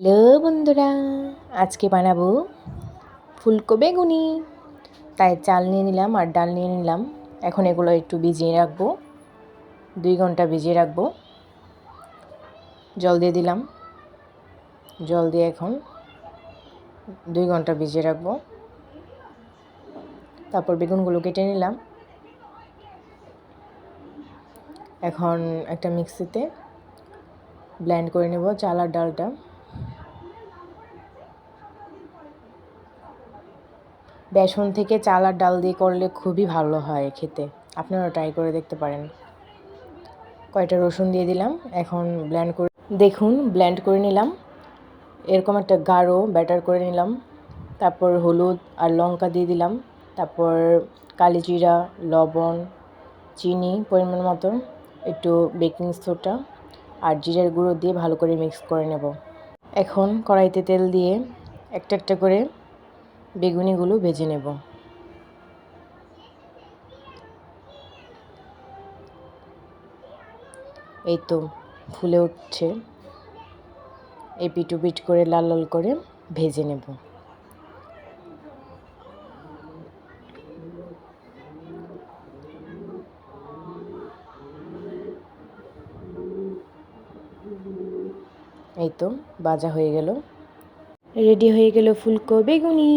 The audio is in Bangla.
হ্যালো বন্ধুরা, আজকে বানাবো ফুলকো বেগুনি। তাই চাল নিয়ে নিলাম আর ডাল নিয়ে নিলাম। এখন এগুলো একটু ভিজিয়ে রাখবো, 2 ঘন্টা ভিজিয়ে রাখবো। জল দিয়ে দিলাম, জল দিয়ে এখন 2 ঘন্টা ভিজিয়ে রাখবো। তারপর বেগুনগুলো কেটে নিলাম। এখন একটা মিক্সিতে ব্লেন্ড করে নেব চাল আর ডালটা। বেসন থেকে চাল আর ডাল দিয়ে করলে খুবই ভালো হয় খেতে, আপনারা ট্রাই করে দেখতে পারেন। কয়টা রসুন দিয়ে দিলাম, এখন ব্লেন্ড করে দেখুন, ব্লেন্ড করে নিলাম। এরকম একটা গাঢ় ব্যাটার করে নিলাম। তারপর হলুদ আর লঙ্কা দিয়ে দিলাম। তারপর কালিজিরা, লবণ, চিনি পরিমাণ মতো, একটু বেকিং সোডা আর জিরার গুঁড়ো দিয়ে ভালো করে মিক্স করে নেব। এখন কড়াইতে তেল দিয়ে একটা একটা করে বেগুনিগুলো ভেজে নেব। এই তো ফুলে উঠছে, এপিট ওপিট করে লাল লাল করে ভেজে নেব। এই তো ভাজা হয়ে গেল, রেডি হয়ে গেল ফুলকো বেগুনি।